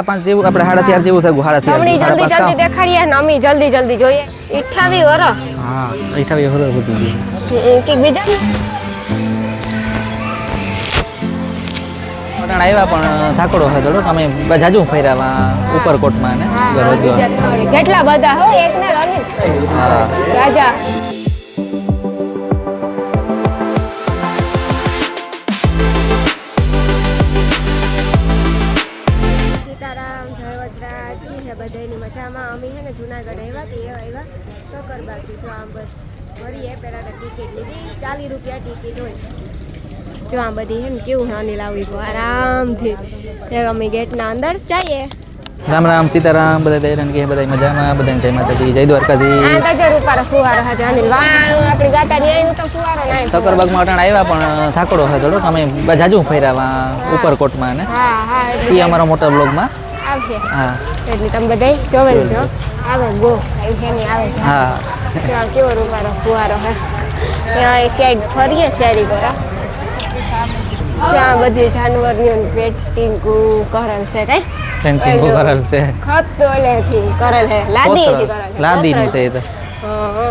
5 જેવું આપણે 4.5 જેવું થયું 4.5 જલ્દી જલ્દી દેખાડીએ ને અમે જલ્દી જલ્દી જોઈએ 28 વર હા 28 વર હતી કે બીજા પટણ આવ્યા પણ સાકડો છે થોડોક અમે જાજુ ફેરાવા ઉપરકોટમાં ને કેટલા બધા હો એક ને અનિલ હા રાજા બધાની મજામાં અમે હે ને જુનાગઢ આવ્યા ચોકરબાગથી જો આમ બસ ભરીએ પહેલાં ટિકિટ લીધી 40 રૂપિયા ટિકિટ હોય જો આમ બધી હે ને કેવું નાની લાવી આરામથી અમે ગેટના અંદર જઈએ રામ રામ સીતારામ બધા દૈરાન કે બધા મજામાં બધા જય માતાજી જય દ્વારકાધી આ તજર ઉપર ફુવારો હા જાની આપણી ગાતાની આવ્યું તો ફુવારો નહીં ચોકરબાગમાં અટણ આવ્યા પણ સાકડો છે થોડોક અમે જાજુ ફેરાવા ઉપરકોટમાં ને હા હા એ અમારા મોટા બ્લોગમાં આવશે હા એટલે તમે બધા જોવે છો આવે ગો છે ને આવે છે હા ત્યાં કેવો રૂપારો ફુવારો હે ત્યાં સાઈડ ફરીએ શેરી કરા ત્યાં બધી જાનવરની પેટિંગ કરેલ છે કઈ ફેન્સિંગ કરેલ છે ખત ઓલેથી કરેલ હે લાદીથી કરેલ લાદીનું છે એ તો હા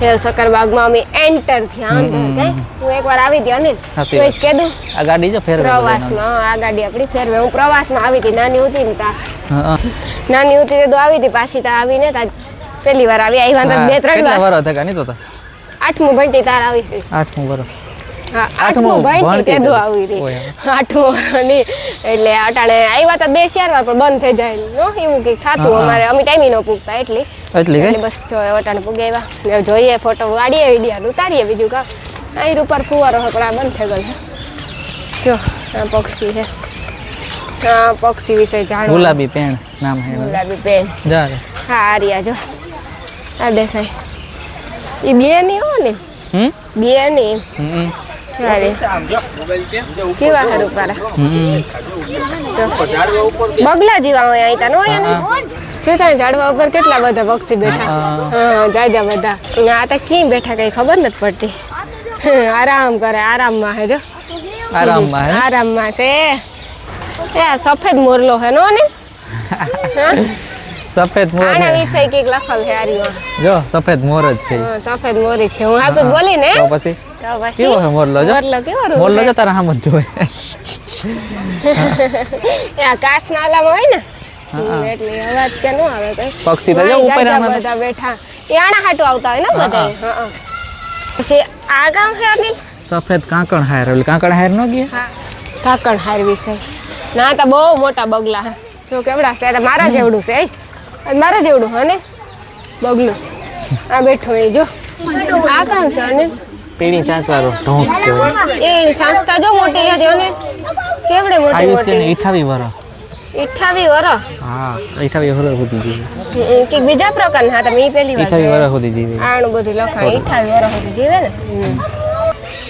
હે સકરબાગમાં અમે એન્ટર થયા અંદર કઈ હું એકવાર આવી હતી અનિલ તો જ કીધું આ ગાડી જો ફેરવે પ્રવાસમાં આ ગાડી આપણી ફેરવે હું પ્રવાસમાં આવી હતી નાની હતી ને તા નાની હતી તો આવી હતી પાછી તા આવીને તા પહેલી વાર આવી આવ્યા બે ત્રણ વાર વરસ થકા નહીં તો 8મું ભણતી તાર આવી હતી 8મું વરસ હા 8મું ભણતી તેદુ આવી હતી 8મું ની એટલે અટાણે આવ્યા તા 2-4 વાર પણ બંધ થઈ જાય નો એવું કે ખાતું અમારે અમે ટાઈમે નો પૂગતા એટલે બસ જો અટાણે પુગાવ્યા જોઈએ ફોટો વાડીએ વિડિયો ઉતારીએ બીજું કા અહીં ઉપર ફુવારો હકડા બંધ થઈ ગયો જો આ પક્ષી છે આ પક્ષી વિશે જાણો ગુલાબી પેણ નામ છે ગુલાબી પેણ જા હા આરિયા જો આ દેખાય એ બે ની હો ને બે ની ચાલે કેવા હારું પારા બગલા જેવા હોય અહીં તા નો હોય ને જોતા ઝાડવા ઉપર કેટલા બધા પક્ષી બેઠા હા જાજા બધા આ તો ક્યાં બેઠા કઈ ખબર નથી પડતી આરામ કરે આરામમાં હે જો આરામમાં છે એ સફેદ મોરલો હે નો ને સફેદ મોર આના વિશે કઈક લખલ છે આરીઓ જો સફેદ મોર જ છે હા સફેદ મોર જ છે હું હાસુ બોલી ને તો પછી કેવો છે મોરલો જો મોરલો કેવો રૂ મોરલો જો તારા સામે જ જોય એ આકાશ નાલામાં હોય ને એટલે અવાજ કે નો આવે કઈ પક્ષી તો જો ઉપર બધા બેઠા એ આણા હાટુ આવતા હોય ને બધા હા પછી આ ગામ છે અનિલ સફેદ કાંકણ હાર એટલે કાંકણ હાર નો ગયા હા કાંકણ હાર વિશે ના તો બહુ મોટા બગલા હે જો કેવડા છે મારા જેવડું છે મારા જેવડું હે ને બગલું આ બેઠો એ જો આ કામ છે અનિલ પીળી સાંસ વાળો ઢોંક કહેવાય એ સંસ્થા જો મોટી હતી અને કેવડે મોટી મોટી 28 વરસ 28 વરસ હા 28 વરસ સુધી જીવે કે બીજા પ્રકારના હા તમે પહેલી વાર 28 વરસ સુધી જીવે આણું બધું લખાય 28 વરસ સુધી જીવે ને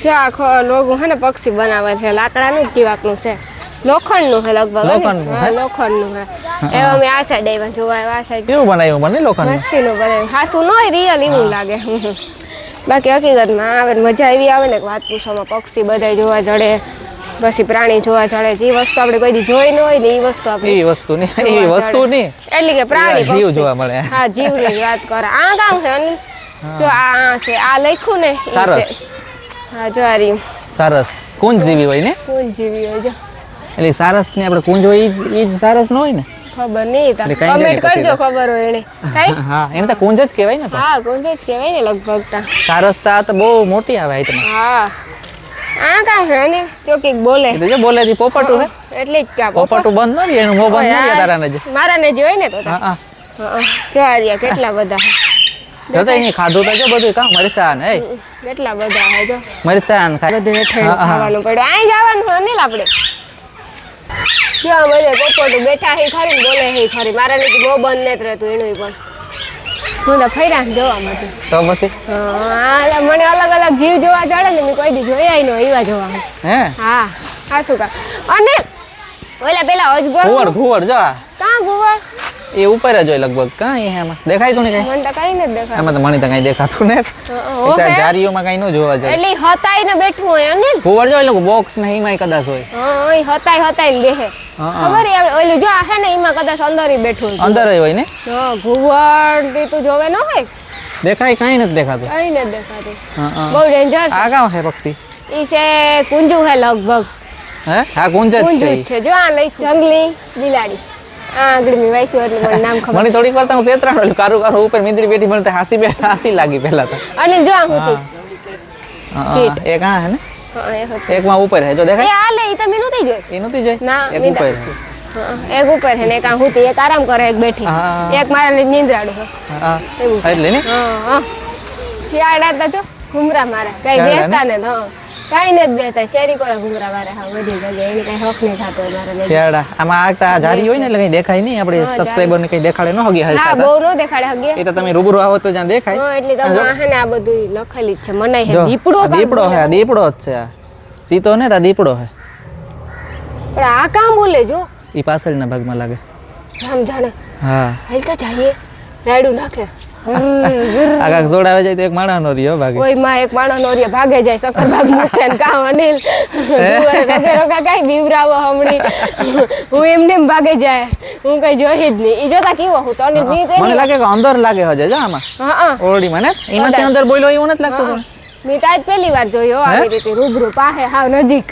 જે આખો લોગો હે ને પક્ષી બનાવે છે લાકડાનું જ દીવાકનું છે લોખંડનું છે લગભગ લોખંડનું છે એ અમે આ સાઈડ આવ્યા જોવા આ સાઈડ કેવું બનાવ્યું મને લોખંડ મસ્તીનું બનાવ્યું હાસું ન હોય રિયલ એવું લાગે બાકી હકીકતમાં આવે મજા એવી આવે ને વાત પૂછવામાં પક્ષી બધા જોવા જડે પછી પ્રાણી જોવા જડે જે વસ્તુ આપણે કોઈ દી જોઈ ન હોય ને એ વસ્તુ આપણે એ વસ્તુ નહીં એટલે કે પ્રાણી જીવ જોવા મળે હા જીવની વાત કરે આ ગામ છે અનિલ જો આ છે આ લખ્યું ને સરસ હા જો આ રહ્યું સરસ કુંજ જીવી હોય ને કુંજ જીવી હોય જો એટલે સારસ ને આપણે કુંજ હોય એ જ સારસ ન હોય ને ખબર નહીં કમેન્ટ કરજો ખબર હોય એને કઈ હા એને તો કુંજ જ કહેવાય ને હા કુંજ જ કહેવાય ને લગભગ તા સારસ તો બહુ મોટી આવે આઈટમ હા આ કામ હે ને ચોકીક બોલે એટલે જો બોલે થી પોપટું હે એટલે જ ક્યાં પોપટું બંધ ન રહે એનું મોં બંધ ન રહે તારા ને મારા ને જોઈ ને તો હા હા જો આર્યા કેટલા બધા જો તો એની ખાધું તો જો બધું કા મરચાં હે કેટલા બધા હે જો મરચાં ખાય બધું હેઠળ ખાવાનું પડ્યું આઈ જવાનું અનિલ આપણે ક્યાં બધે પોપટું બેઠા હે ખરી બોલે હે ખરી મારા ને બહુ બંધ નથી રહેતું એનું પણ હું તો ફર્યા જોવા માટે તો પછી હા મને અલગ અલગ જીવ જોવા જડે ને મેં કોઈ દી જોયા નો એવા જોવા હે હા આ શું કા અને ઓલા પેલા અજગર ઘુવડ જો કાં ઘુવડ એ ઉપર જ હોય લગભગ કાં એમાં દેખાય તો નહીં મને તો કઈ નથી દેખાતું. આમાં તો મને તો કઈ દેખાતું ને ત્યાં જારીઓમાં કઈ ન જોવા જાય એટલે હતાઈ ને બેઠું હોય અનિલ. કુંવર જો એટલે બોક્સ ને એમાં કદાચ હોય હા એ હતાઈ ને બેહે. ખબર છે ઓલું જો આ છે ને એમાં કદાચ અંદર ય બેઠું હોય. અંદર હોય ને હા ઘુવડ થી તું જોવે ન હોય દેખાય કઈ નથી દેખાતું કઈ નથી દેખાતું. બહુ ડેન્જર. આ કાં છે પક્ષી ઈ છે કુંજુ છે લગભગ. હે હા કુંજ જ કુંજુ છે જ છે જો આ લઈ જંગલી બિલાડી. આ આગળ મી વાઈસુ એટલે મને નામ ખબર. મને થોડીક વાર તો હું સેતરાણો એટલે કારું કારું ઉપર મીંદડી બેઠી મને તો હાસી લાગી પહેલા તો અનિલ જો આ હુતી. એક આ હે ને હા એ હતી. એક માં ઉપર હે જો એ દેખાય આ લે ઈ તો મી નતી જોઈ. એ નતી જોઈ ના એક મી ઉપર હે. હા એક ઉપર છે ને એક આ હુતી એક આરામ કરે એક બેઠી. હા. એક મારા નીંદરાડું છે. હા એવું છે. એટલે ને હા હા શિયાળા તો જો ઘુમરા મારે કઈ શિયાળા બેસતા ને હા કઈ નથી બેસતા શેરી કોરા ઘુમરા મારે હા બધી જગ્યાએ એને કઈ હક નહીં થતો મારે કેડા આમાં આગતા જારી હોય ને એટલે કઈ દેખાય નહીં આપણે સબસ્ક્રાઇબર ને કઈ દેખાડે ન હોગી હા હલતા બહુ નો દેખાડે હગે એ તો તમે રૂબરૂ આવો તો જ્યાં દેખાય હા એટલે તો આ ને આ બધું લખેલી જ છે મને હે જો, દીપડો આ દીપડો હે આ દીપડો જ છે આ સીતો ને તા દીપડો હે પણ આ કામ બોલે જો ઈ પાછળના ભાગમાં લાગે આમ જાણે હા હલતા જઈએ રાયડું નાખે આ કાક જોડાવે જાય તો એક માણસનો રહ્યો ભાગે કોઈ માં એક માણસ નો રે ભાગે જાય સકર ભાગ મૂકે ને કામ અનિલ રોકા કઈ બીવરાવો હમણી હું એમને એમ ભાગે જાય હું કઈ જોઈ જ નહીં ઈ જોતા કેવો હું તો અનિલ બી મને પેલી લાગે કે અંદર લાગે હજે જો આમાં હા હા ઓરડીમાં ને એમાંથી અંદર બોલ્યો એવું નથી લાગતું મેં તો આજ પહેલી વાર જોયો આવી રીતે રૂબરૂ પાસે હાવ નજીક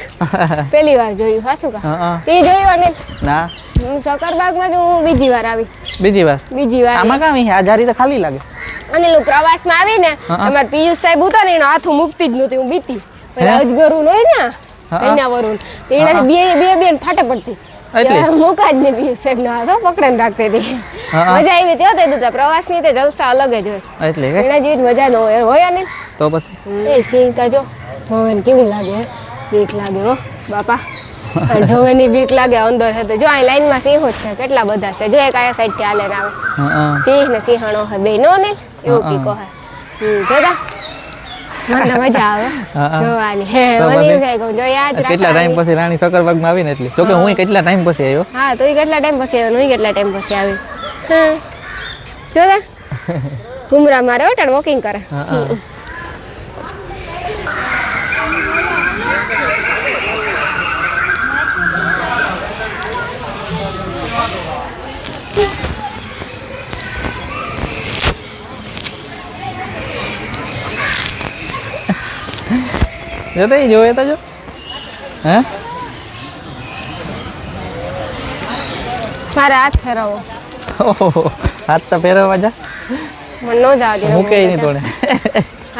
પહેલી વાર જોયું હાસુ કા હા તે જોયું અનિલ ના હું સકરબાગમાં જ હું બીજી વાર આવી બીજી વાર બીજી વાર આમાં કામ આ જારી તો ખાલી લાગે અને હું પ્રવાસમાં આવીને અમાર પિયુષ સાહેબ હતા ને એનો હાથ હું મૂકતી જ નહોતી હું બીતી પેલા અજગરું હોય ને એના વરુણ એને બે બે ફાટે પડતી એટલે મૂકા જ નહીં પિયુષ સાહેબ ના હાથો પકડીને રાખતી હતી મજા આવી ત્યાં તો પ્રવાસની તે જલસા અલગ જ હોય એટલે કે એના જેવી મજા ન હોય ને તો પછી એ સિંહ તો જો જોવે ને કેવું લાગે બીક લાગે હો બાપા જોવે ની બીક લાગે અંદર છે તો જો આ લાઈનમાં સિંહો જ છે કેટલા બધા છે જો એક આયા સાઈડ થી હાલે આવે સિંહ ને સિંહણો હે બે નો ને એવું કીકો હે જોતા મને મજા આવે જોવાની હે મને એવું થાય કે જો યાદ રાખ કેટલા ટાઈમ પછી રાણી સકરબાગમાં આવીને એટલે જો કે હું કેટલા ટાઈમ પછી આવ્યો હા તો કેટલા ટાઈમ પછી આવ્યો હું કેટલા ટાઈમ પછી આવી જોતા ઘુમરા મારે ઓટાડ વોકિંગ કરે જો તો જોયે તો જો હે મારે હાથ ફેરવો ઓહો હાથ તો ફેરવવા જા મને નો જાવ દે મૂકે નહીં તોડે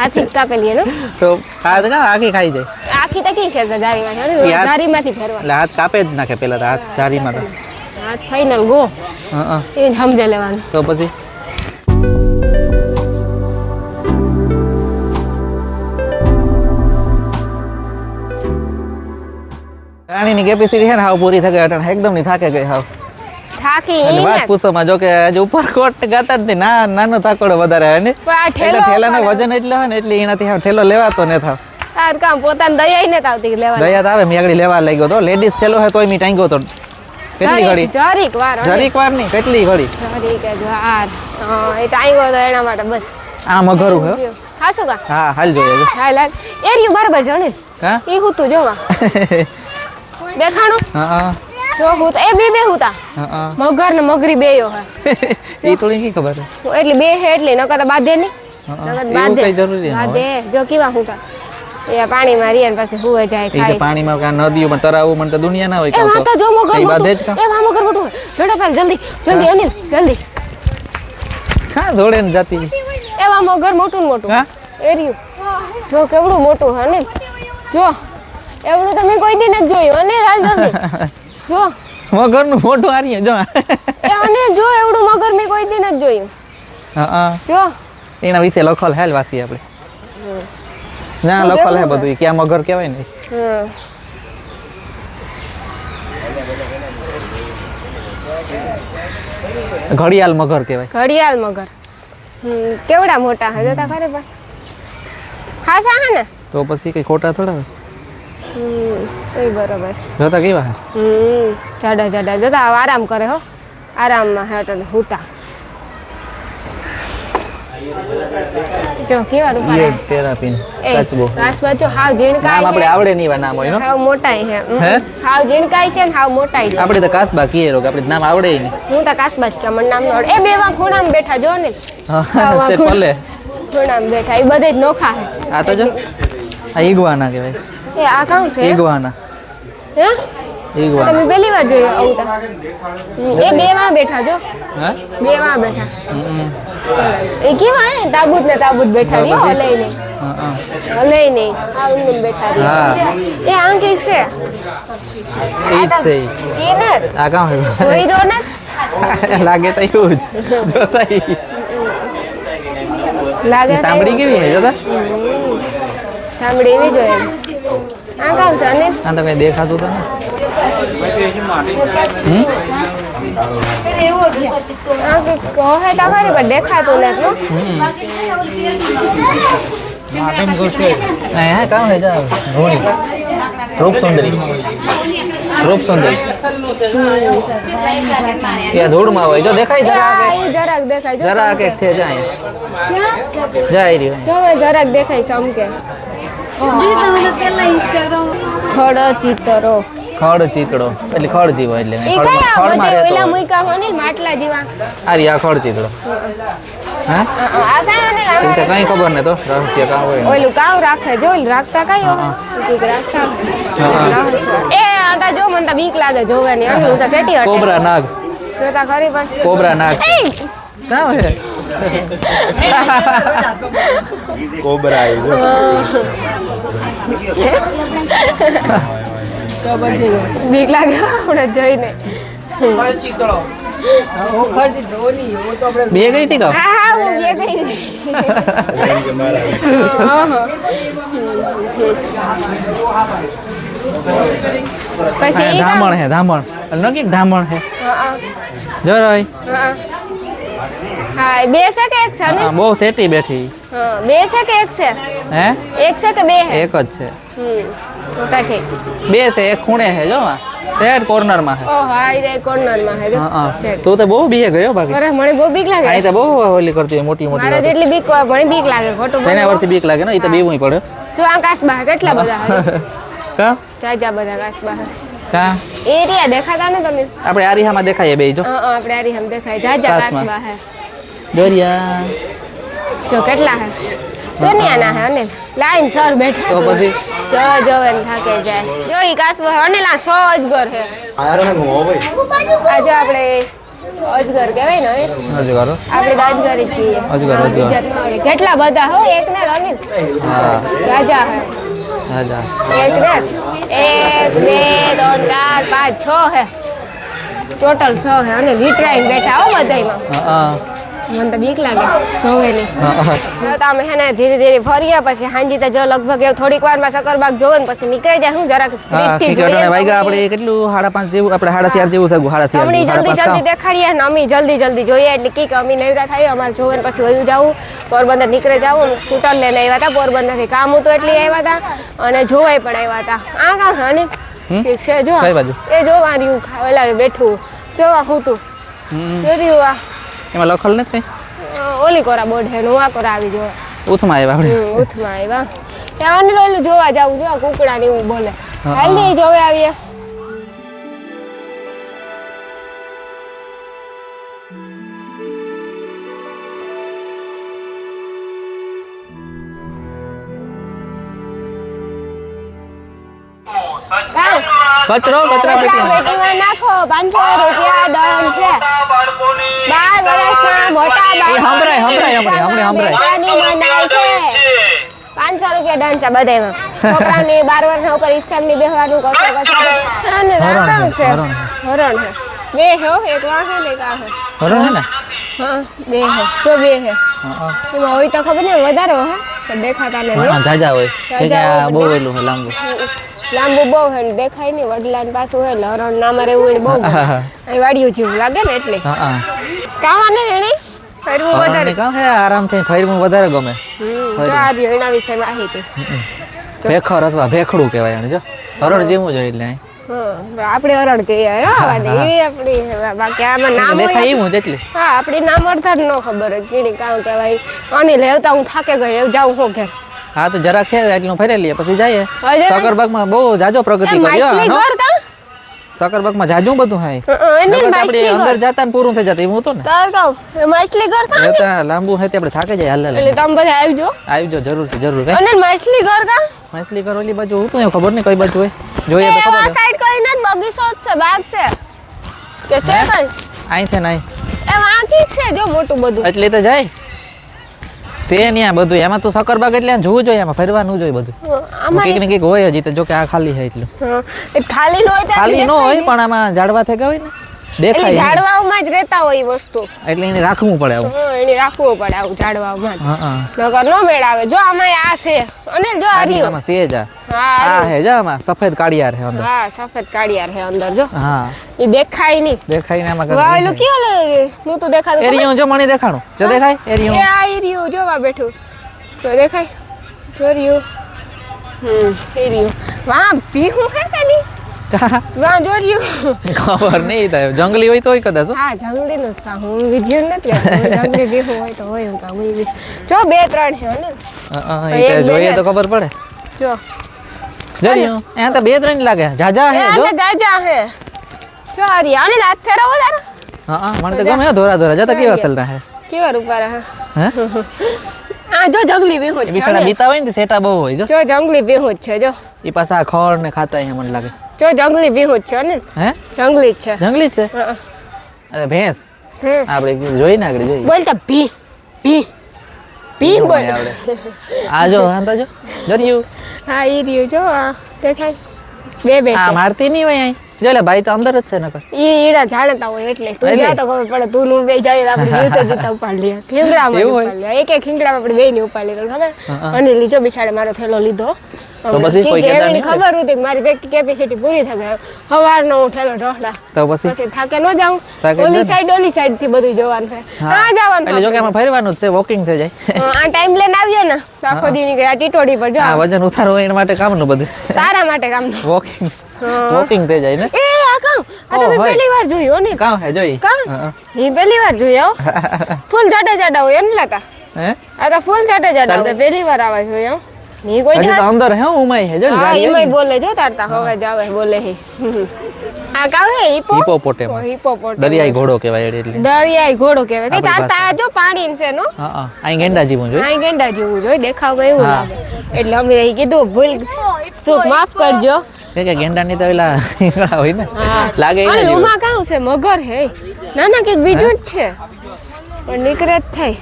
હાથી કાપેલી હે ને તો હાથ કા આખી ખાઈ જાય આખી તો કી ખેંચે જારીમાં છે ને જારીમાંથી ફેરવા એટલે હાથ કાપે જ નાખે પેલા તો હાથ જારીમાં તો હાથ ફાઈનલ ગો હા એ જ સમજે લેવાનું તો પછી રાણીની કેપેસિટી છે ને હાવ પૂરી થઈ ગઈ અટાણે એકદમ ની થાકે ગઈ હાવ થાકી એટલે વાત પૂછોમાં જો કે આજે ઉપરકોટ ગાતા જ નહીં નાનો થાકોડો વધારે હોય ને એટલે ઠેલાનો વજન એટલે હોય ને એટલે એનાથી હાવ ઠેલો લેવાતો ને થાવ તાર કામ પોતાને દયા ને આવતી લેવા દયા તો આવે મેં આગળ લેવા લાગ્યો તો લેડીઝ ઠેલો હોય તોય મી ટાંગ્યો તો કેટલી ઘડી જરીક વાર નહીં કેટલી ઘડી જરીક જ વાર એ ટાંગ્યો તો એના માટે બસ આ મગરું હે હા શું કા હા હાલ જોઈએ હાલ હાલ એરિયું બરાબર જણે હા ઈ હું તું જોવા દેખાણું હા જો હું તો એ બે હુતા હા મગર ને મગરી બેયો હે એ થોડી કી ખબર છે એટલે બે હે એટલે નકર તો બાંધે નહીં નકર બાંધે કઈ જરૂરી ન બાંધે જો કેવા હુતા એ પાણીમાં રીએ ને પછી હુએ જાય એ ખાય પાણીમાં કા નદીઓમાં તરાવું મને તો દુનિયા ના હોય એ કહું વાતો જો મગર એ મોટું બાંધે જ કા એ વા મગર મોટું ઝડપ જલ્દી જલ્દી અનિલ જલ્દી હા દોડે ને જાતી એ વા મગર મોટું ને મોટું હા એરિયું જો કેવડું મોટું હે અનિલ જો એવડું તો મેં કોઈ દી નથી જોયું અનિલ હાલ જલ્દી જો મગરનું મોટું આરીએ જો એ અનિલ જો એવડું મગર મેં કોઈ દી નથી જોયું હા જો એના વિશે લખલ હેલ વાસી આપણે ના લખલ હે બધું ક્યાં મગર કહેવાય ને ઘડિયાળ મગર કહેવાય ઘડિયાળ મગર કેવડા મોટા હે જોતા ખરે પણ ખાસા હે ને તો પછી કઈ ખોટા થોડા એ બરોબર જોતા કેવા હે જાડા જાડા જોતા આરામ કરે હો આરામમાં હે અટાણે હુતા જો કેવા રૂપા યે તેરાપીન કાચબો કાચબા જો હાવ નામ ઝીણકાય આપણે આવડે નહીં એવા નામ હોય નો હાવ મોટાઈ હે હે? હાવ ઝીણકાય છે ને હાવ મોટાઈ છે આપણે તો કાસબા કીએ રો કે આપણે નામ આવડે નહીં હું તો કાચબા જ કે મને નામ ન આવડે એ બેવા ખૂણામાં બેઠા જો ને હા સે ભલે ખૂણામાં બેઠા એ બધે જ નોખા હે આ તો જો આ ઈગવાના કહેવાય એ આ કાં છે ઈગવાના હે ઈગવાના તમે પહેલી વાર જોયું આવું તા એ બેવા બેઠા જો હે બેવા બેઠા હમ. એ કેવા હે તાબૂત ને તાબૂત બેઠા રહ્યો લઈ નહીં હા લઈ નહીં આ ઊંઘ બેઠા હા. રહ્યો એ આંખી છે ઈ જ છે ઈ. એ ને આ કામ હે જોઈ રહ્યો ને લાગે તો એવું જ જોતા ઈ. લાગે ઈ સાંભળી કેવી હે જોતા સાંભળી એવી જોઈએ આ કામ છે અને આ તો કઈ દેખાતું તો નહીં આ કે કહે તો ખરી પણ દેખાતું નથી नहीं है काम है जा रोणी रूप सुंदरी या धूड़ में હોય જો દેખાય હા ઈ જરાક દેખાય જો જરા કે છે જાય જાય રહ્યો જો હવે જરાક દેખાય સમકે ખડ ચિતરો ખડ ચીતડો એટલે ખડ જીવો એટલે ઈ કયા બધે ઓલા મુઈકા હોય ને માટલા જેવા આ રહ્યા ખડ ચીતડો હા આ કાય ને એ તો કઈ ખબર ન તો રહસ્ય કામ હોય ઓલું કાવ રાખે જો ઓલું રાખતા કઈ હોય રાખતા એ આતા જો મને તો બીક લાગે જોવે ને હું તો સેટી હટે કોબરા નાગ જોતા ખરી પણ કોબરા નાગ કામ હે કોબરા આવ્યો બીક લાગે આપણે જોઈને બે ગઈ હતી કા હા હા હું બે ગઈ પછી ઈ કામ ધામણ હે ધામણ નકી ધામણ હે જો રોય હા બે છે કે એક છે ને બહુ સેટી બેઠી હા બે છે કે એક છે હે એક છે કે બે હે એક જ છે તો ઠીક બે છે એક ખૂણે હે જો સેટ કોર્નર માં હે ઓ હા ઈ કોર્નર માં હે જો હા છે તું તો બહુ બીએ ગયો બાકી અરે મને બહુ બીક લાગે આઈ તો બહુ ઓલી કરતી હોય મોટી મોટી મારે વાતો. જેટલી બીક મને બીક લાગે ખોટું જેના પરથી બીક લાગે ને એ તો બીવું પડે જો આ કાચબા કેટલા બધા હે કા જાજા બધા કાચબા હે કા એરિયા દેખાતા ને તમે આપણે આરીહામાં દેખાઈએ બે જો આપણે આરી હમ દેખાય જાજા કાચમાં. કાચબા હે દરિયા જો કેટલા હે દુનિયાના હે અનિલ લાઈન સર બેઠા તો પછી? જો જો એને થાકે જાય જો ઈ કાચબો હે અનિલ આ 100 અજગર હે આ જો આપણે અજગર કહેવાય ને એ? હજુ કરો આપણે તો અજગર જ કહીએ અજગર, અજગર. બીજા ન હોય. કેટલા બધા હો એક ને અનિલ હા જાજા હે રાજા એક ને 1 2 3 4 5 6 હે ટોટલ 6 હે અને વિટરાઈને બેઠા હો બધાયમાં હા મને તો બીક લાગે જોવે નહીં હા તો અમે હે ને ધીરે ધીરે ફર્યા પછી હાંજી તો જો લગભગ એવું થોડીક વારમાં સકરબાગ જોવે ને પછી નીકળી જાય હું જરાક હા સ્પીડથી ઠીક જોઈએ વાગ્યા આપણે કેટલું 5:30 જેવું આપણે 4:30 જેવું થયું 4:30 અમને જલ્દી જલ્દી દેખાડીએ ને અમે જલ્દી જલ્દી જોઈએ એટલે કીક અમે નવરા થાય અમારે જોવે ને પછી વયું જવું પોરબંદર નીકળે જવું અમે સ્કૂટર લઈને આવ્યા હતા પોરબંદરથી કામ હતું એટલે આવ્યા હતા અને જોવાય પણ આવ્યા હતા આ કામ છે ને ઠીક છે જો કઈ બાજુ? એ જોવા રહ્યું ખાવેલા બેઠું જોવા હું તું જોયું આ એમાં લખલ નથી કઈ ઓલી કોરા બોર્ડ હે નું આ કોરા આવી જોવા ઉથમાં આવ્યા આપણે ઉથમાં આવ્યા ત્યાં ઓલું જોવા જાવું જોવા કુકડા ને એવું બોલે હા. હાલી જોવે આવીએ કચરો કચરા પેટીમાં પેટીમાં નાખો 500 રૂપિયા દંડ છે 12 વર્ષના મોટા એ સંભળાય, સંભળાય. બેસાડી મનાય છે 500 રૂપિયા દંડ છે બધાયમાં છોકરાઓને 12 વર્ષના ઉપર ઇસ્કામની બેહવાનું કસો અને રાખવાનું છે હરણ. હરણ છે બે હે હો, એક વાહ હે ને એક આ હે હરણ હે ને હા બે હે જો બે હે હા એમાં હોય તો ખબર નહીં વધારે હે પણ દેખાતા ને હા જાજા હોય કે જાજા હોય, બહુ વેલું છે લાંબુ લાંબુ બહુ હે ને દેખાય નહીં વડલા પાછું હે હરણ ના મારે એવું બહુ અહીં વાડિયું જેવું લાગે ને એટલે હા હા કાવા ને એની ફરવું વધારે હરણની કામ હે આરામથી ફરવું વધારે ગમે તો આ રહ્યું એના વિશે માહિતી ભેખર અથવા ભેખડું કહેવાય એને જો હરણ જેવું જ હોય એટલે અહીં. હા આપણે અરણ કહીએ એ આપણી બાકી આમાં નામ હોય દેખાય એવું જ એટલે હા આપણી નામ અડધા જ ન ખબર હોય કીડી કામ કહેવાય અનિલ હેવતા હું થાકે ગઈ એવું જાઉં હું ઘેર હા તો જરા ખે એટલું ફરી લઈએ પછી જઈએ હજે સકરબાગમાં બહુ જાજો પ્રગતિ માછલી કર્યો ઘર કા સકરબાગમાં જાજુ બધું હાય એની આપણે માછલી અંદર જાતા ને પૂરું થઈ જતું એવું હતું ને તાર કહું માછલી ઘર કા એ તો લાંબુ હે તે આપણે થાકે જાય હાલ એટલે તમે બધા આવજો આવજો જરૂર અને માછલી ઘર કા માછલી ઘર ઓલી બાજુ હું તો એવું ખબર નહીં કઈ બાજુ હોય જોઈએ તો એ ખબર આ સાઈડ કઈ નથી બગીચો જ છે બાગ છે કે છે કઈ અહીં છે નહીં એ વાંકી છે જો મોટું બધું એટલે તો જાય છે ને આ બધું એમાં તો સકરબાગ એટલે જોવું જોઈએ એમાં ફરવાનું જોઈએ બધું આમાં કંઈક ને કંઈક હોય હજી તો જો કે આ ખાલી છે એટલું એ ખાલી ન હોય તો ખાલી ન હોય પણ આમાં ઝાડવા થઈ ગયા હોય ને એટલે દેખાય નહીં. ઝાડવાઓમાં જ રહેતા હોય એ વસ્તુ એટલે એને રાખવું પડે આવું એને રાખવું પડે આવું ઝાડવાઓમાં હા હા નકર નો મેળ આવે જો આમાં આ છે અને જો આ રહ્યું આમાં છે જ આ. હા આ હે જો આમાં સફેદ કાળિયાર છે અંદર હા સફેદ કાળિયાર છે અંદર જો હા એ દેખાય નહીં દેખાય ને આમાં વાહ એલું કયો લે હું તો દેખાતું એરિયો જો મને દેખાણું જો દેખાય એરિયો એ આ રહ્યું જોવા બેઠું તો દેખાય જો રહ્યું એ રહ્યું વાહ ભીહું હે કે નહીં વાહ જો રહ્યું ખબર નહીં થાય જંગલી હોય તોય કદાચ હો. હા જંગલી નું કા હું વિજ્ઞાન નથી કરતી. જંગલી ભીહું હોય તો હોય હું કા હું જો 2-3 છે ને એ તો જોઈએ તો ખબર પડે જો જરિયો એ તો 2-3 લાગે જાજા હે જો એ જાજા હે જો આ રહ્યા અને રાત ફેરવો તાર હા મને તો ગમે ધોરા ધોરા જતા કેવા સલના હે કેવા રૂપાર હે હે આ જો જંગલી ભીહું એ છે બિચારા બીતા હોય ને તો સેટા બહુ હોય જો જો જંગલી ભીહું છે જો એ પાછા ખોળ ને ખાતા અહીંયા મને લાગે જો જંગલી ભીહું છે ને હે જંગલી જ છે જંગલી જ છે હા. અરે ભેંસ ભેંસ. આપણે જોઈ ને આગળ જોઈએ બોલતા ભી ભી ભી બોલ આપણે આ જો આંતા જો જરિયું હા ઈ રહ્યું જો આ દેખાય બે આ મારતી નહીં હોય અહીં જો લે ભાઈ તો અંદર જ છે નકર ઈડા જાણતા હોય એટલે તું એટલે? જા તો ખબર પડે તું નું બે જાય આપણે જીવતા જીવતા ઉપાડ લે ખીંગડામાં એવું હોય? ઉપાડ લે એક ખીંગડામાં આપણે બે ની ઉપાડ લે ખબર હા. અને લીજો બિચારે મારો થેલો લીધો તો પછી કોઈ કે કહેતા એની નહીં? ખબર હતી કે મારી કેપેસિટી પૂરી થઈ ગઈ હવારનો હું થેલો ઢોળા તો પછી પછી થાકે ન જાઉં થાકે જ ઓલી ને. સાઈડ થી બધું જોવાનું થાય હા. ક્યાં જવાનું એટલે જો કે આમાં ફરવાનું જ છે વોકિંગ થઈ જાય આ ટાઈમ લઈને આવીએ ને તો આખો દી નીકળે આ ટીટોડી પર જો આ વજન ઉતારવું એના માટે કામનું બધું તારા માટે કામ વોકિંગ વોકિંગ થઈ જાય ને એ આ કામ આ તો ઓ, મેં હોય. પહેલી વાર જોયું ને કામ હે જોઈ કામ હા. એ પહેલી વાર જોયું ફૂલ જાડા જાડા હોય એમ લાતા હે આ તો ફૂલ જાડા જાડા હોય પહેલી વાર આવે છે એમ ની કોઈ હજી તો દિવસ અંદર હે ઉમાઈ હે જો હા જાડી એમાંય બોલે જો તારતા હવે જ આવે બોલે હે આ કાવ હે હિપોપોટેમસ હિપોપોટેમસ દરિયાઈ ઘોડો કહેવાય એટલે દરિયાઈ ઘોડો કહેવાય કે આપણી તારતા આ જો પાણી છે નો હા હા અહીં ગેંડા જીવું જોઈએ આ ગેંડા જેવું જોઈ દેખાવ એવું હા. લાગે એટલે અમે અહીં કીધું ભૂલ ચૂક માફ કરજો કે ગેંડા ની તો પેલા ઈંગડા હોય ને હા. લાગે અને એને જેવું. લોમા કાઉ છે મગર હે ના ના કંઈક બીજું જ છે પણ નીકળે જ થાય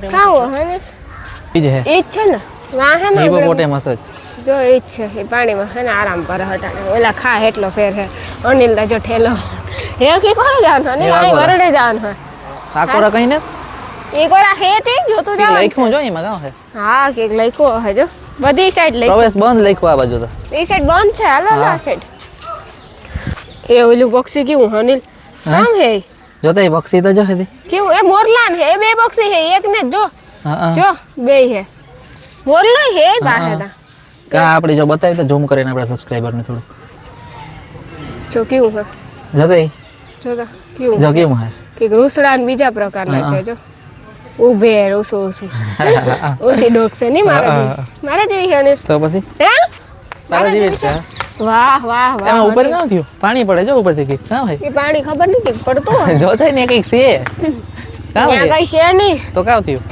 કાઉ હે ને ઈ જ હે એ જ છે ને વાહ હે ને આપણે- હિપોપોટેમસ જ જો એ જ છે એ પાણીમાં હે ને આરામ કરે હટાને ઓલા ખા એટલો ફેર હે અનિલ જો ઠેલો હે કી કોરે જાન હે એ આ વાગોરા. વરડે જાન હે આકોરા કઈ ને એક વાર આ હે તે જોતું જાવ લખ્યું જો એમાં કાં હે હા કેક લઈકો હે જો બધી સાઈડ લઈ પ્રવેશ બંધ લખ્યું આ બાજુ તો એ સાઈડ બંધ છે હાલો આ સાઈડ એ ઓલું પક્ષી કેવું અનિલ આમ હે જોતા એ પક્ષી તો જો હે કેવું એ મોરલાન હે બે પક્ષી હે એક ને જ જો હા હા જો બે હે મોરલો હે પાસે તા કા આપણે જો બતાવી તો ઝૂમ કરીને આપણા સબસ્ક્રાઇબર ને થોડું જો કેવું હે જોતા ઈ? જો તા કેવું જો છે? કેવું હે કે રૂસડા ને બીજા પ્રકારના છે જો ઉભે રૂસું ઓછી ડોક છે નહીં મારા જેવી. મારા જેવી છે ને તો પછી હે તારા જેવી જ છે વાહ વાહ વાહ એમાં ઉપર ના થયું પાણી પડે જો ઉપરથી કઈક કાં હોય એ પાણી ખબર નહીં કે પડતું હોય જોતા ને કઈક છે કાં ત્યાં હોય કઈ છે નહીં તો કાં થયું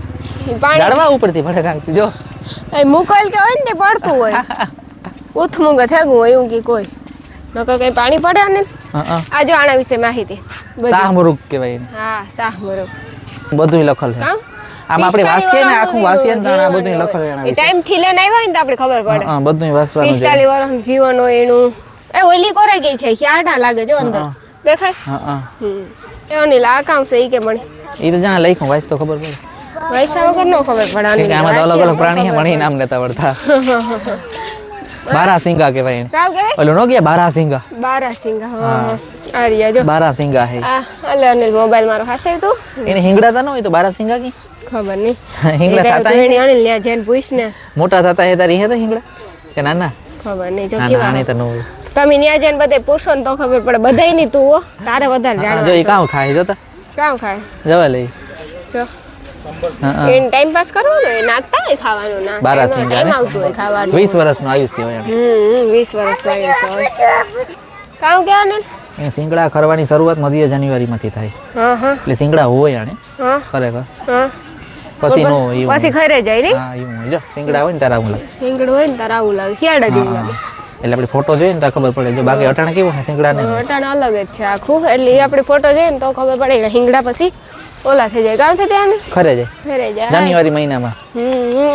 ઈ પાણી ઝાડવા ઉપરથી પડે કાંક જો એ મુકલ કે હોય ને તે પડતું હોય ઉથમુંગ થેગું હોય એવું કે કોઈ નકર કઈ પાણી પડે ને હા હા આ જો આના વિશે માહિતી બધી. શાહમૃગ કહેવાય એને હા શાહ મરો બધું લખલ છે કામ આમ આપણે વાંચીએ ને આખું વાંચીએ ને તો આ બધું લખલ એના વિશે ટાઈમ થી લઈને આવ્યા હોય ને તો આપણે ખબર પડે હા બધું વાંચવાનું છે 45 વર્ષ જીવન હોય એનું એ ઓલી કોરે ગઈ છે ક્યાંટા લાગે જો અંદર હા. દેખાય હા હા એ અનિલ આ કામ છે ઈ કે મણી એ તો જ્યાં લખ્યું વાંચ તો ખબર પડે પૈસા વગર નો ખબર પડે કે આમાં તો અલગ અલગ પ્રાણી છે મને ઈ નામ લેતા પડતા બારાસિંગા કહેવાય એને કાવ કેવાય ઓલું નો ગયા બારાસિંગા બારાસિંગા હા આ રહ્યા જો બારાસિંગા હે આ અલે અનિલ મોબાઈલ મારો હાસે તું એને હિંગડા તા ન હોય તો બારાસિંગા કી ખબર નહીં હિંગડા ખાતા જોઈને અનિલ ન્યા જઈને પૂછ ને મોટા થતા હે તારી હે તો હિંગડા કે નાના ખબર નહીં જો નાના કેવા આને તો ન હોય તમે ત્યાં જઈને બધે પૂછો ને તો ખબર પડે બધાય ની તું હો તારે વધારે જો જાણવા ઈ કામ ખાય જોતા કામ ખાય જવા લઈ જો હા એને ટાઈમ પાસ કરવો ને નાખતા હોય ખાવાનું ના બારા એનો સિંગા ટાઈમ આવતું હોય ખાવાનું 20 વર્ષનું આયુષ્ય હોય એમ 20 વર્ષ લાગે છે કામ કેવા ને એ સિંગડા ખરવાની શરૂઆત મધ્ય જાન્યુઆરીમાંથી થાય હા હા એટલે સિંગડા હોય આને હા ખરેખર હા પછી નો ઈ પછી ખરે જાય ને હા એવું હોય જો સિંગડા હોય ને તારા હું રીંગણ હોય ને તારે આવું લાગે ક્યાડા જેવું લાગે એટલે આપણે ફોટો જોઈએ ને તો ખબર પડે જો બાકી અટાણે કેવું છે સિંગડા ને અટાણ અલગ જ છે આખું એટલે એ આપણે ફોટો જોઈએ ને તો ખબર પડે કે હિંગડા પછી ઓલા થઈ જાય કામ થઈ ત્યાં ખરે જાય ખરે જાય જાન્યુઆરી મહિનામાં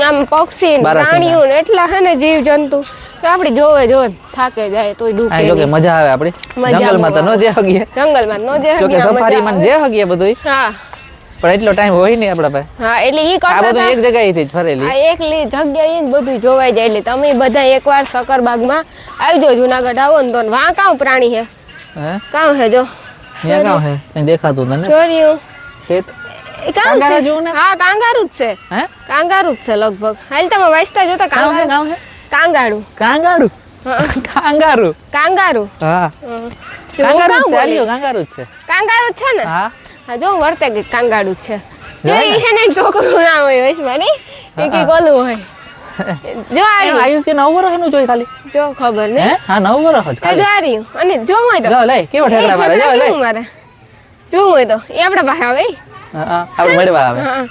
આમ પક્ષી ને બારા પ્રાણીઓ ને એટલા હે ને જીવ જંતુ કે આપણે જોવે થાકે જાય તોય આ ડૂબે જો કે મજા આવે આપણી મજા જંગલમાં તો ન જે હગીએ જંગલમાં નો જે જો કે સફારીમાં જે હગીએ બધું હા પણ એટલો ટાઈમ હોય નહીં આપણા પાસે હા એટલે ઈ આ કરતા બધું એક જગ્યાએથી જ ફરેલી આ એકલી જગ્યાએ જ બધું જોવાઈ જાય એટલે તમે બધા એકવાર સકરબાગમાં આવજો જુનાગઢ આવો ને તો વાં કામ પ્રાણી હે હે કામ હે જો ત્યાં કામ હે કઈ દેખાતું તને ચોર્યું તે એ કામ કાંગારા છે જેવું ને? હા કાંગારું જ છે હે કાંગારું જ છે લગભગ હાલ તમે વાંચતા જોતા કામ હે કાંગારું કામ હે કાંગાડું કાંગારું કાંગારું હા તે હું કાંગારું કામ જ છે બોલી? આલ્યો કાંગારું જ છે કાંગારું જ છે ને હા હા જો વર્તે કે કાંગાડું જ છે જો જોય ને? એને છોકરું ના હોય વચમાં નહીં એ કઈક ઓલું હોય જો આ એનું રહ્યું. આયુષ્ય 9 વર્ષનું જોઈ ખાલી જો ખબર ને હે હા 9 વર્ષ જ એ જો ખાલી આ રહ્યું અને જો હોય તો જો લે કેવો ઠેકડા મારે જો લે કેવું મારે જોવું હોય તો એ આપણા પાસે આવે હા આપણે મળવા આવે હા.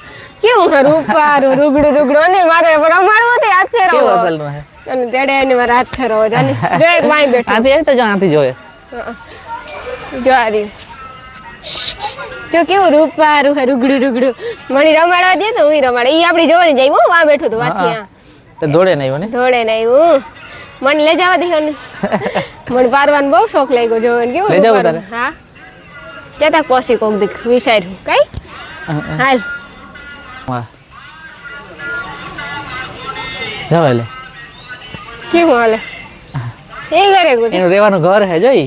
કેવું છે રૂપારું રૂગડું અને મારે રમાડવું હતું હાથ કેવો ફેરવો અસલનું હે અને તેડે એને મારે હાથ ફેરવો જાને જો એક વાઈ બેઠો આથી એક તો જો આથી જોયે જો આ રહ્યું. જો કેવું રૂપારું છે રૂગડું મને રમાડવા દે તો હું રમાડે ઈ આપણી જોવાની જાય હું વાં બેઠો તો વાથી હા. તો દોડે નહીં હોય ને ધોડે નહીં હું મને લઈ જવા દે ને મને પારવાનો બહુ શોખ લાગ્યો જોવાનો કેવું લઈ જાવું રૂપારું. હા કેતા પોસી કોક દીક વિચાર્યું કઈ હાલ વાહ જાવ લે કેવું હાલે એ ઘરે ગુજે એનું રહેવાનું ઘર હે જોઈ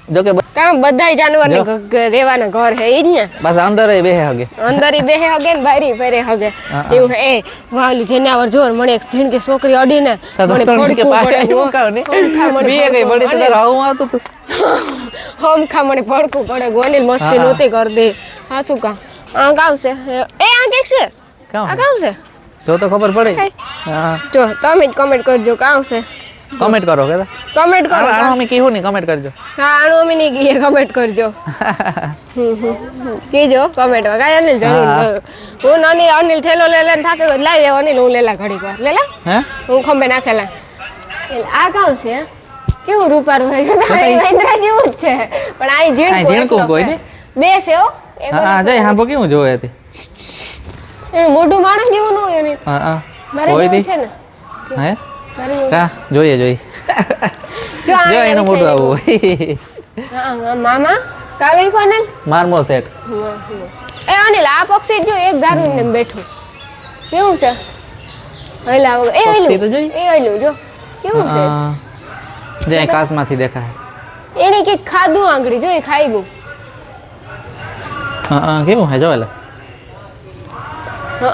જો કે કામ બધાય જાનવરની રહેવાના ઘર હે ઈ જ ને બસ અંદર બેહે હગે અંદર ઈ બેહે હગે ને બારી ફેરે હગે એવું હે એ વાલું જેનાવર જોર મને એક જીણકી છોકરી અડીને તો મને દોસ્તો કે પાડે પડકું એવું કાવ ને પડે બીએ કઈ પડી તો તારે આવું આવતું તું હમખા મને પડકું પડે ગોનીલ મસ્તી નહોતી કર દે હા શું કામ આ કામ છે એ આ કેક છે કામ આ કામ છે જો તો ખબર પડે કઈ? હા જો તમે જ કમેન્ટ કરજો કામ છે કમેન્ટ કરો કે કમેન્ટ કરો આનો અમે કીધું નહીં કમેન્ટ કરજો હા આનું અમે નહીં કહીએ કમેન્ટ કરજો કીજો કમેન્ટમાં કાંઈ અનિલ જરૂર હું નાની અનિલ ઠેલો લે લઈને થાકે લાવી અનિલ હું લેલા ઘડીક વાર લે હે હું ખંભે નાખેલા એટલે આ કામ છે કેવું રૂપારું હોય મહિન્દ્રા જેવું જ છે પણ આ આ ઝીણકું ઝીણકું કોઈ ને? બે છે હો હા જય હા બો કેવું જોવે હતી એનું મોઢું માણસ જેવું ન હોય અનિલ હા હા મારે હોય જેવું તી છે ને હે મારે જેવું. કા જોઈએ જોઈ જો આ જો એની એનું મોઢું આવું વિશે હા મામા કાલે કોને મારમો સેટ એ અનિલ આ પક્ષી જો એક ધારું ને બેઠું કેવું છે હલા એ પક્ષી તો હલું જોઈ. એ હલું જો કેવું છે જે આકાશમાંથી દેખાય એને કે ખાધું આંગળી જો એ ખાઈ ગયું હા કેવું હે જો એટલે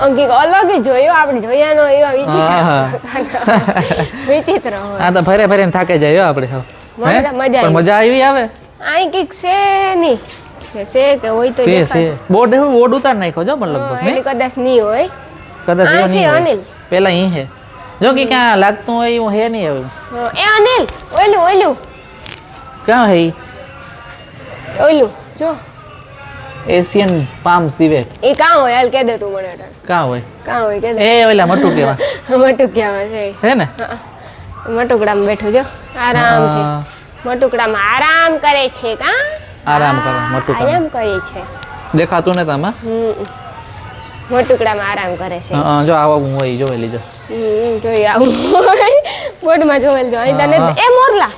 કંઈક અલગ જ જોયો આપણે જોયાનો એવા વિચિત્ર હોય આ તો ફરે ફરે થાકે જાય હો આપણે હો. હે? મજા મજા પણ મજા આવી આવે આઈ કંઈક છે નહીં છે કે હોય તો છે દેખાય. છે બોર્ડ એવું બોર્ડ ઉતાર નાખ્યો જો પણ લગભગ એની કદાચ નહીં હોય કદાચ આ એવું છે નહીં હોય. અનિલ. પેલા અહીં હે જો કે ક્યાં લાગતું હોય એવું હે નહીં હવે એ અનિલ ઓલું ઓલું ક્યાં હે ઈ? ઓલું જો એશિયન પામ સિવેટ એ કાં હોય હાલ કહી દે તું મને અટાણે. ક્યાં હોય કાં હોય કહી દે એ ઓલા મટુ કેવા મટુકિયામાં છે હે ને મટુકડામાં બેઠું જો આરામથી હા, મટુકડામાં આરામ કરે છે કાં આરામ કરે મટુકા આરામ કરે છે દેખાતું ને તમે મટુકડામાં આરામ કરે છે જો આવા હું હોય જોઈ લીજો જોઈએ આવું બોર્ડમાં જોવેલ જો અહીં તને એ મોરલા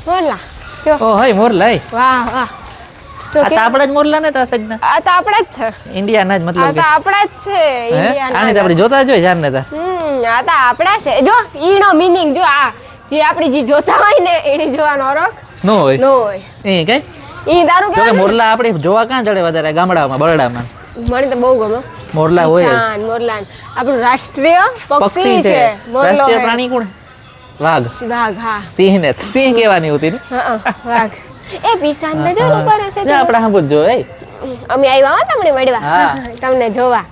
મોરલા જો ઓ હઈ મોરલા હઈ વાહ વાહ જો આ તો આપણા જ મોરલા ને તા સજના આ તો આપણા જ છે ઇન્ડિયાના જ આ મતલબ તો આપણા જ છે હે ઇન્ડિયાના આને તો આપણે જોતા જ હોય જાર ને તા આ તો આપણા છે જો ઈનો મીનિંગ જો આ જે આપણી જે જોતા હોય ને એની જોવાનો અરખ નો હોય નો હોય એ કઈ ઈ દારૂ જો કે કે મોરલા આપણે જોવા ક્યાં જડે વધારે ગામડામાં બરડામાં મને તો બહુ ગમે મોરલા હોય જ. શાન મોરલા આપણું રાષ્ટ્રીય પક્ષી છે મોરલો રાષ્ટ્રીય હે. પ્રાણી કોણ વાઘ વાઘ હા સિંહ ને સિંહ કેવાની હોતી ને હા વાઘ એ પીસાન ને જો ઉપર હશે તો આપણે હા જો એ અમે આવ્યા હો તમને મળવા હા. તમને જોવા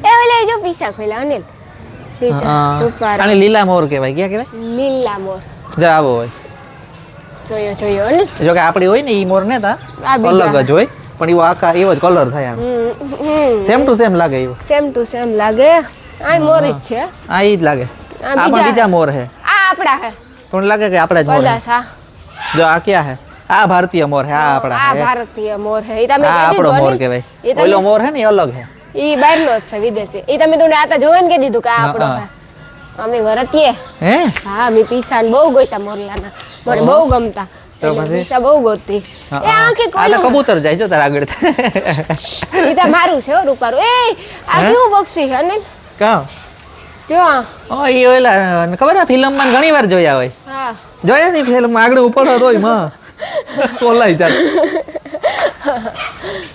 એ ઓલે જો પીસા ખોલ્યા અનિલ પીસા ઉપર અને લીલા મોર કહેવાય ક્યાં કહેવાય લીલા મોર જો આવો હોય જોયો અનિલ જો કે આપડી હોય ને ઈ મોર ને તા આ બીજા. અલગ જ હોય પણ એવો આખા એવો જ કલર થાય આમ સેમ ટુ સેમ લાગે એવો સેમ ટુ સેમ લાગે આ મોર જ છે આ ઈ જ લાગે આ આ પણ બીજા બીજા મોર હે આ આપડા હે તમને લાગે કે આપણા જ મોર હે? કદાચ હા જો આ ક્યાં હે આ ભારતીય મોર હે આ આપણા આ હે ભારતીય મોર હે ઈ તમે આ કહી આપણો દીધું મોર અનિલ. કહેવાય ઈ તમે- ઓલો મોર હે ને એ અલગ હે ઈ બહારનો જ છે વિદેશી ઈ તમે તું આતા જોવે ને કે દીધું કે આ આપણો હા. હે અમે વરતીએ હે હા મી પીસાને બહુ ગોઈતા મોરલાના મને બહુ ગમતા તો એટલે પછી? પીસા બહુ ગોતતી એ આંખે આ તો કોલું કબૂતર જાય જો તાર આગળ ઈ તો મારું છે હો રૂપારું એ આ હે? કેવું પક્ષી છે ને કાં જો આ ઓ ઈ ઓલા ખબર હે ફિલ્મમાં ઘણી વાર જોયા હોય હા જોયા ની ફિલ્મ આગળ ઉપર હોય માં સોલાઈ જાત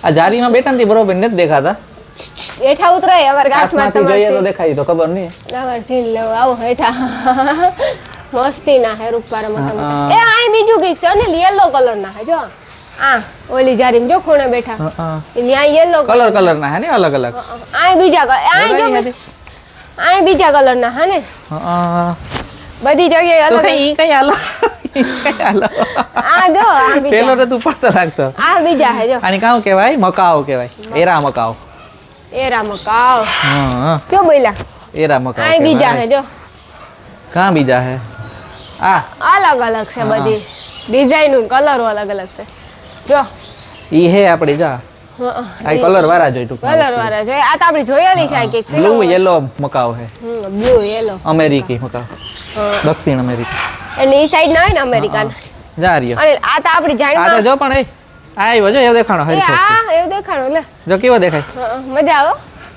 આ જારીમાં બેઠા ને તે બરોબર નથી દેખાતા હેઠા ઉતરે અમાર ઘાસમાં કાચમાંથી જોઈએ તો તમારે દેખાય તો ખબર નહીં તમારે સીન લેવું આવો હેઠા મસ્તી ના હે રૂપારા મોટા મોટા હા. એ આ બીજું કઈક છે ને યલો કલર ના હે જો આ ઓલી જારીમાં જો ખૂણે બેઠા ન્યા યલો કલર કલર ના હે ને અલગ અલગ આ બીજા આ જો આ બીજા કલર ના હે ને બધી જગ્યાએ તો અલગ કઈ કઈ હાલો કઈ હાલો આ જો આ પેલો બીજા તો તું પડતો રાખતો આ બીજા હે જો આની કાઉ કહેવાય મકાઓ કહેવાય એરા મકાઓ એરા મકાવ હા જો બોલ્યા એરા મકાઓ આ બીજા હે જો કાં બીજા હે આ અલગ અલગ છે બધી ડિઝાઇન કલરો અલગ અલગ છે જો ઈ હે આપડી જા આ કલર વાળા જોઈ ટૂંકમાં કલર વાળા જોઈએ આ તો આપડી જોયેલી છે કે બ્લુ યેલો મકાઓ હે બ્લુ યેલો અમેરિકી મકાઓ દક્ષિણ અમેરિકા એટલે ઈ સાઈડ ના હોય ને અમેરિકન જા રહ્યો અને આ તો આપડી આ તો જાણમાં જો પણ એ આ આવ્યો જો એવો દેખાણો એ હરખો આ એવું દેખાડો લે જો કેવો દેખાય મજા આવો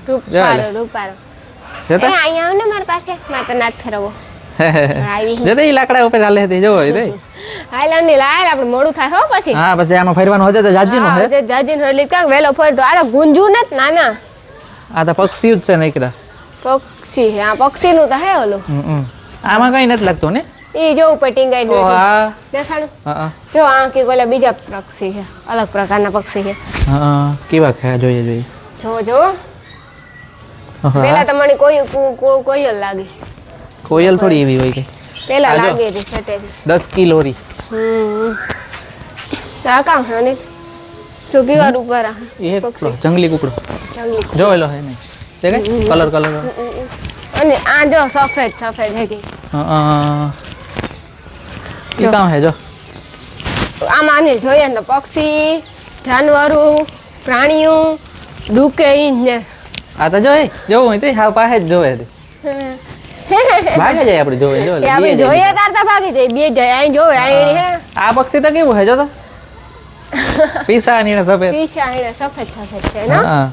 રૂપારો લે. રૂપારો એ જોતા અહીંયા આવ ને મારી પાસે મારે તો નાથ ફેરવો આવી જોતા ઈ લાકડા ઉપર હાલે હતી જો એ હાલ ને લાલ આપણે મોડું થાય હો પછી હા પછી આમાં ફરવાનું હશે તો જાજી નો હે હા, જાજીન એટલે કાંક વેલો ફરતો આ તો ગુંજુ ને નાના આ તો પક્ષી જ છે નીકળ્યા પક્ષી હે આ પક્ષીનું તો હે ઓલું આમાં કઈ નથી લાગતું ને ઈ જો ઉપર ટીંગાઈ ઓ હા દેખાડું હા જો આ કે ઓલા બીજા પક્ષી છે અલગ પ્રકારના પક્ષી છે હા કેવા ખા જોઈએ જોઈએ જો જો પેલા તો મને કોયલ લાગી કોયલ થોડી એવી હોય કે પેલા આ જો. લાગી હતી છટેથી 10 કિલોરી તા કામ છે ને જો કેવા ઉપર આ એ પક્ષી જંગલી કુકડો જંગલી જો એલો હે નહીં દેખાય કલર કલર અને આ જો સફેદ હે કે હા ઈ જો. કામ હે જો આમાં ને જોઈએ ને પક્ષી જાનવરો પ્રાણીઓ દુકે ઈ ને આ તો જો એ જોવું હોય તે હાવ પાસે જ જોવે છે ભાગે જાય આપણે જોવે જો એ આપણે જોઈએ તાર તો ભાગી જાય બે જાય અહીં જોવે અહીં હે આ પક્ષી તો કેવું હે જો તો પીસા ની સફેદ પીછા અહીં સફેદ છે ને હા